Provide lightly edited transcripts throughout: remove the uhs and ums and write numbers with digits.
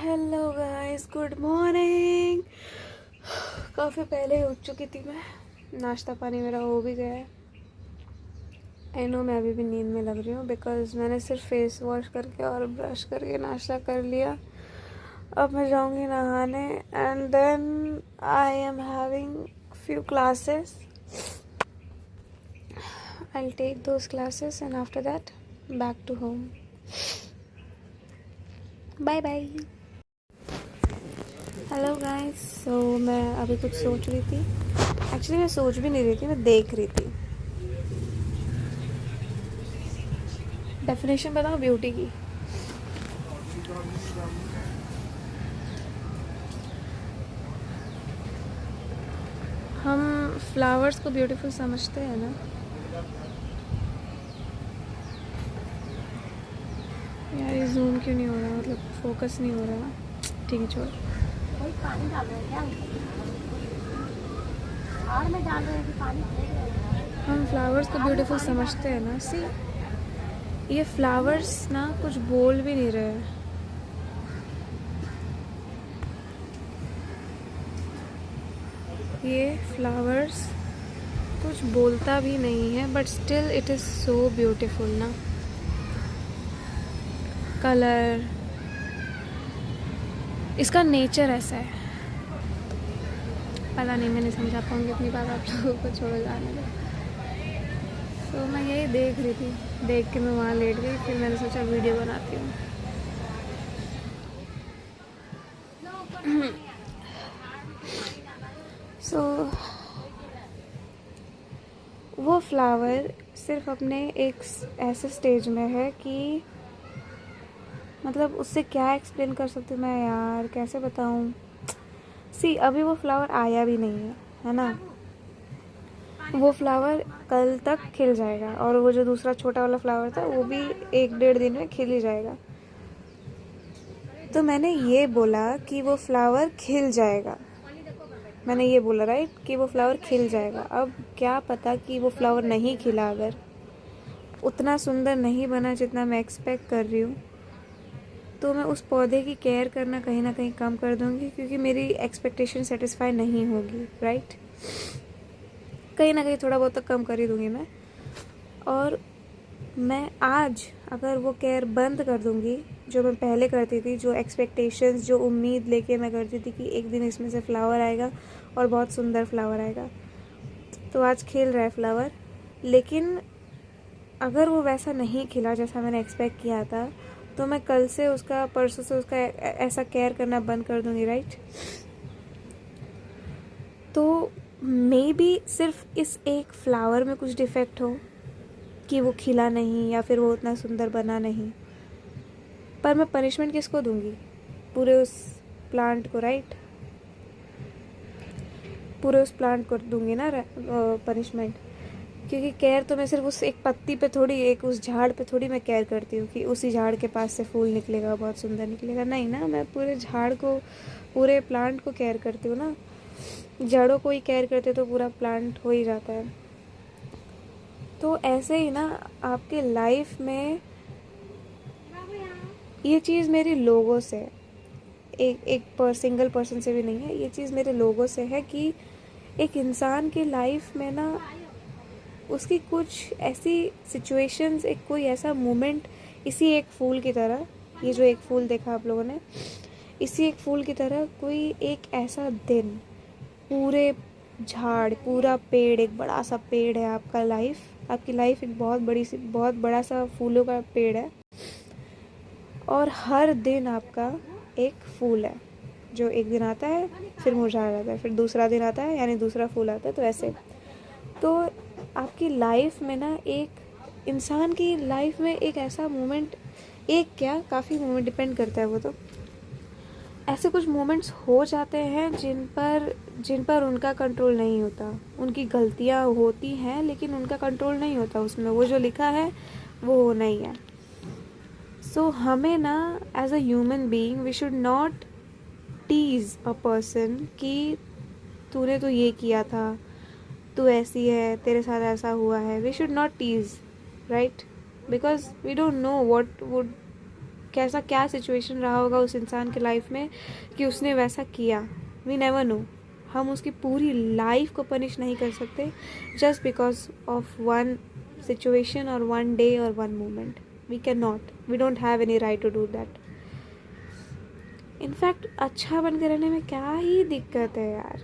Hello guys, good morning. काफ़ी पहले उठ चुकी थी मैं। नाश्ता पानी मेरा हो भी गया है। आई नो मैं अभी भी नींद में लग रही हूँ बिकॉज़ मैंने सिर्फ फेस वॉश करके और ब्रश करके नाश्ता कर लिया। अब मैं जाऊँगी नहाने and then I am having few classes. I will take those classes and after that back to home. Bye bye. Hello guys. So मैं अभी कुछ सोच रही थी। एक्चुअली मैं सोच भी नहीं रही थी, मैं देख रही थी। डेफिनेशन बताओ ब्यूटी की। हम फ्लावर्स को ब्यूटीफुल समझते हैं ना। यार ये जूम क्यों नहीं हो रहा, मतलब फोकस नहीं हो रहा। ठीक है छोड़। भाई पानी डाल रहे हैं क्या? और में डाल रहे हैं कि पानी फेंक रहे हैं? हम फ्लावर्स को ब्यूटीफुल समझते हैं ना। सी, ये फ्लावर्स ना कुछ बोल भी नहीं रहे हैं। ये फ्लावर्स कुछ बोलता भी नहीं है but still it is so beautiful ना। कलर, इसका नेचर ऐसा है। पता नहीं, मैं नहीं समझा पाऊँगी अपनी बात, आप लोगों को छोड़ो, जाने दो। तो मैं यही देख रही थी, देख के मैं वहाँ लेट गई। फिर मैंने सोचा वीडियो बनाती हूँ। सो वो फ्लावर सिर्फ अपने एक ऐसे स्टेज में है कि मतलब उससे क्या एक्सप्लेन कर सकती हूँ मैं यार, कैसे बताऊँ। सी, अभी वो फ्लावर आया भी नहीं है ना। वो फ्लावर कल तक खिल जाएगा और वो जो दूसरा छोटा वाला फ्लावर था वो भी 1-1.5 दिन में खिल ही जाएगा। तो मैंने ये बोला कि वो फ्लावर खिल जाएगा। मैंने ये बोला राइट कि वो फ्लावर खिल जाएगा। अब क्या पता कि वो फ्लावर नहीं खिला, अगर उतना सुंदर नहीं बना जितना मैं एक्सपेक्ट कर रही हूँ, तो मैं उस पौधे की केयर करना कहीं ना कहीं कम कर दूँगी, क्योंकि मेरी एक्सपेक्टेशन सेटिस्फाई नहीं होगी। राइट, कहीं ना कहीं थोड़ा बहुत तो कम कर ही दूँगी मैं। और मैं आज अगर वो केयर बंद कर दूँगी जो मैं पहले करती थी, जो एक्सपेक्टेशंस, जो उम्मीद लेके मैं करती थी कि एक दिन इसमें से फ्लावर आएगा और बहुत सुंदर फ्लावर आएगा, तो आज खिल रहा है फ्लावर। लेकिन अगर वो वैसा नहीं खिला जैसा मैंने एक्सपेक्ट किया था, तो मैं कल से उसका, परसों से उसका ऐसा केयर करना बंद कर दूँगी। राइट, तो मे बी सिर्फ इस एक फ्लावर में कुछ डिफेक्ट हो कि वो खिला नहीं या फिर वो उतना सुंदर बना नहीं, पर मैं पनिशमेंट किसको दूंगी? पूरे उस प्लांट को। राइट, पूरे उस प्लांट को दूंगी ना पनिशमेंट, क्योंकि केयर तो मैं सिर्फ उस एक पत्ती पे थोड़ी, एक उस झाड़ पे थोड़ी मैं केयर करती हूँ कि उसी झाड़ के पास से फूल निकलेगा, बहुत सुंदर निकलेगा। नहीं ना, मैं पूरे झाड़ को, पूरे प्लांट को केयर करती हूँ ना। जड़ों को ही केयर करते तो पूरा प्लांट हो ही जाता है। तो ऐसे ही ना आपके लाइफ में ये चीज़ मेरी लोगों से, सिंगल पर्सन से भी नहीं है, ये चीज़ मेरे लोगों से है कि एक इंसान की लाइफ में ना उसकी कुछ ऐसी सिचुएशंस, एक कोई ऐसा मोमेंट, इसी एक फूल की तरह, ये जो एक फूल देखा आप लोगों ने, इसी एक फूल की तरह कोई एक ऐसा दिन, पूरे झाड़, पूरा पेड़, एक बड़ा सा पेड़ है आपका लाइफ, आपकी लाइफ एक बहुत बड़ी सी, बहुत बड़ा सा फूलों का पेड़ है, और हर दिन आपका एक फूल है जो एक दिन आता है फिर मुरझा जाता है, फिर दूसरा दिन आता है यानी दूसरा फूल आता है। तो ऐसे, तो आपकी लाइफ में ना, एक इंसान की लाइफ में एक ऐसा मोमेंट, एक क्या, काफ़ी मोमेंट डिपेंड करता है वो, तो ऐसे कुछ मोमेंट्स हो जाते हैं जिन पर उनका कंट्रोल नहीं होता। उनकी गलतियाँ होती हैं लेकिन उनका कंट्रोल नहीं होता उसमें, वो जो लिखा है वो होना ही है। सो हमें ना as a human being we should not tease a person कि तूने तो ये किया था, तू ऐसी है, तेरे साथ ऐसा हुआ है। We should not tease, right, because we don't know कैसा क्या सिचुएशन रहा होगा उस इंसान के लाइफ में कि उसने वैसा किया। We never know. हम उसकी पूरी लाइफ को पनिश नहीं कर सकते just because of one situation और वन डे और one moment. We can not, we don't have any right to do that. In fact अच्छा बन के रहने में क्या ही दिक्कत है यार।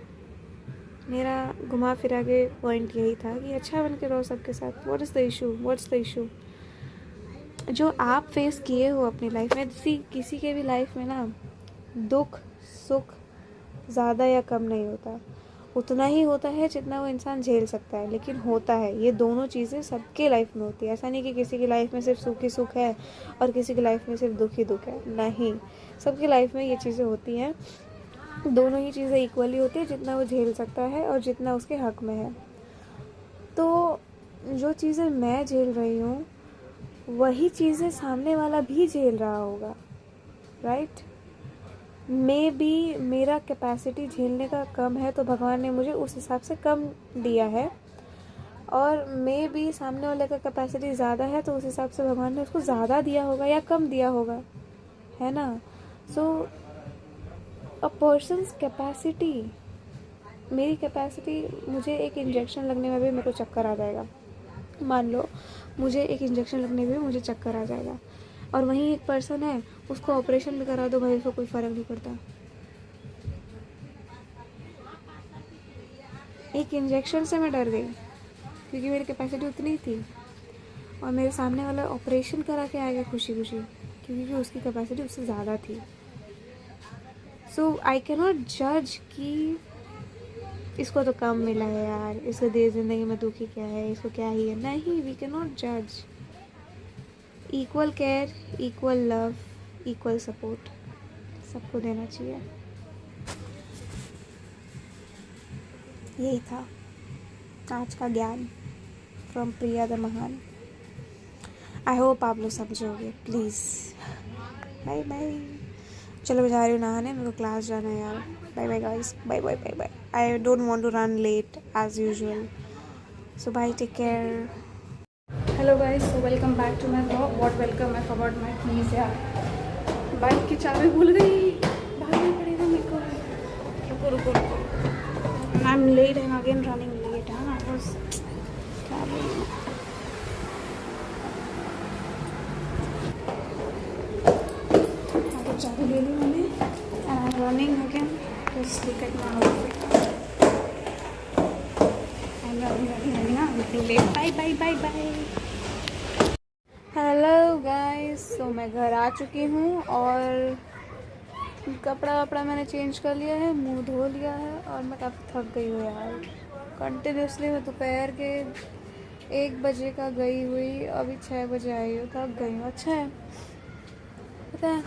मेरा घुमा फिरा के पॉइंट यही था कि अच्छा बन के रहो सबके साथ। What is the issue, what's the issue. जो आप फेस किए हो अपनी लाइफ में, किसी के भी लाइफ में ना दुख सुख ज़्यादा या कम नहीं होता, उतना ही होता है जितना वो इंसान झेल सकता है। लेकिन होता है, ये दोनों चीज़ें सबके लाइफ में होती है। ऐसा नहीं कि किसी की लाइफ में सिर्फ सुख ही सुख है और किसी की लाइफ में सिर्फ दुख ही दुख है, नहीं। सबकी लाइफ में ये चीज़ें होती हैं। दोनों ही चीज़ें इक्वली होती है, जितना वो झेल सकता है और जितना उसके हक में है। तो जो चीज़ें मैं झेल रही हूँ वही चीज़ें सामने वाला भी झेल रहा होगा, राइट। मे बी मेरा कैपेसिटी झेलने का कम है तो भगवान ने मुझे उस हिसाब से कम दिया है, और मे बी सामने वाले का कैपेसिटी ज़्यादा है तो उस हिसाब से भगवान ने उसको ज़्यादा दिया होगा या कम दिया होगा, है ना। सो अ पर्सन्स कैपेसिटी, मेरी कैपेसिटी, मुझे एक इंजेक्शन लगने में भी मेरे को चक्कर आ जाएगा। मान लो मुझे एक इंजेक्शन लगने में भी मुझे चक्कर आ जाएगा, और वहीं एक पर्सन है उसको ऑपरेशन भी करा दो भाई, उसको कोई फ़र्क नहीं पड़ता। एक इंजेक्शन से मैं डर गई क्योंकि मेरी कैपेसिटी उतनी ही थी, और मेरे सामने वाला ऑपरेशन करा के आ गया खुशी खुशी क्योंकि उसकी कैपेसिटी उससे ज़्यादा थी। सो आई कैन नॉट जज कि इसको तो कम मिला है यार, इसको दे ज़िंदगी में दुखी क्या है, इसको क्या ही है, नहीं। वी कैन नॉट जज। Equal care, equal love, equal support सबको देना चाहिए। यही था आज का ज्ञान फ्रॉम प्रिया द महान। आई होप आप लोग समझोगे प्लीज़। Bye bye. चलो मैं जा रही हूँ नहाने, मेरे को क्लास जाना है यार। Bye bye guys, bye bye bye bye. I don't want to run late as usual, so bye, take care. Hello guys, so welcome back to my blog. What welcome, I forgot my keys यार। Bike की चाबी भूल गई, भागना पड़ेगा मेरे को। रुको रुको रुको, I am late, I am again running late. हाँ बस क्या बोलूँ। तो चाबी ले ली मैंने and I am running again. Just look at my outfit. I am running ना, late. Bye bye bye bye. Hello guys, तो मैं घर आ चुकी हूँ और कपड़ा वपड़ा मैंने चेंज कर लिया है, मुंह धो लिया है, और मैं काफ़ी थक गई हूँ यार। कंटिन्यूसली मैं दोपहर के 1 बजे का गई हुई, अभी 6 बजे आई हूँ, थक गई हूँ। अच्छा है, पता है,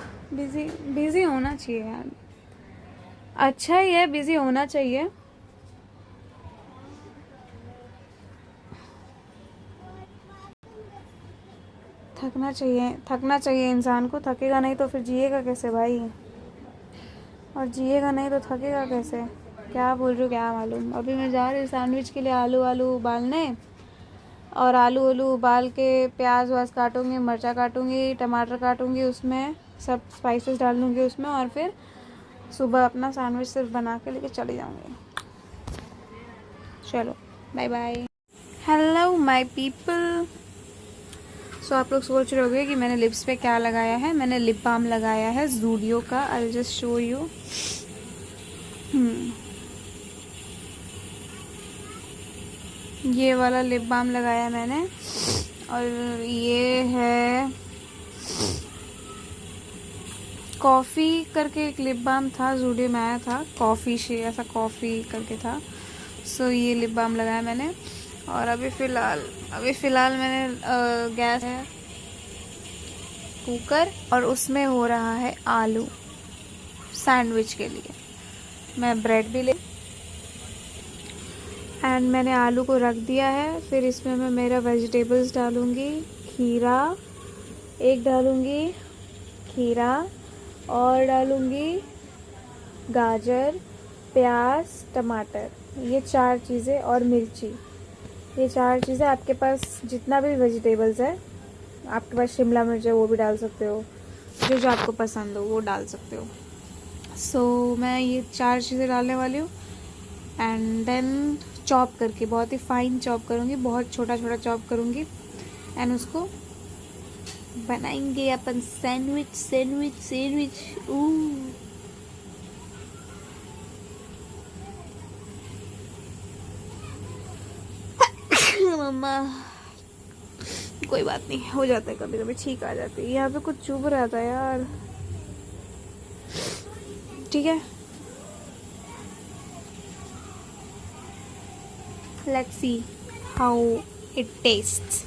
बिज़ी होना चाहिए यार। अच्छा ही है, बिज़ी होना चाहिए। थकना चाहिए इंसान को। थकेगा नहीं तो फिर जिएगा कैसे भाई, और जिएगा नहीं तो थकेगा कैसे। क्या बोल रही हूँ क्या मालूम। अभी मैं जा रही हूँ सैंडविच के लिए आलू उबालने, और आलू उबाल के प्याज वाज काटूंगी, मिर्चा काटूंगी, टमाटर काटूंगी, उसमें सब स्पाइसेस डाल दूँगी उसमें, और फिर सुबह अपना सैंडविच सिर्फ बना के लेके चली जाऊँगी। चलो bye bye. Hello my people. So आप लोग सोच रहे होंगे कि मैंने लिप्स पे क्या लगाया है। मैंने लिप बाम लगाया है ज़ूडियो का। I will just show you. ये वाला लिप बाम लगाया मैंने, और ये है कॉफ़ी करके एक लिप बाम था, ज़ूडियो में आया था, कॉफ़ी से ऐसा कॉफ़ी करके था। सो ये लिप बाम लगाया मैंने। और अभी फ़िलहाल मैंने गैस है कुकर, और उसमें हो रहा है आलू सैंडविच के लिए। मैं ब्रेड भी ले एंड मैंने आलू को रख दिया है। फिर इसमें मैं मेरा वेजिटेबल्स डालूँगी। खीरा एक डालूँगी, खीरा और डालूँगी गाजर, प्याज, टमाटर, ये 4 चीज़ें, और मिर्ची। ये 4 चीज़ें आपके पास जितना भी वेजिटेबल्स है, आपके पास शिमला मिर्च है वो भी डाल सकते हो, जो जो आपको पसंद हो वो डाल सकते हो। सो मैं ये 4 चीज़ें डालने वाली हूँ एंड देन चॉप करके, बहुत ही फाइन चॉप करूँगी, बहुत छोटा छोटा चॉप करूँगी एंड उसको बनाएंगे अपन सैंडविच सैंडविच सैंडविच। मम्मा कोई बात नहीं, हो जाता है कभी कभी, छींक आ जाती है। यहाँ पे कुछ चुभ रहा था यार। ठीक है, let's see how it tests.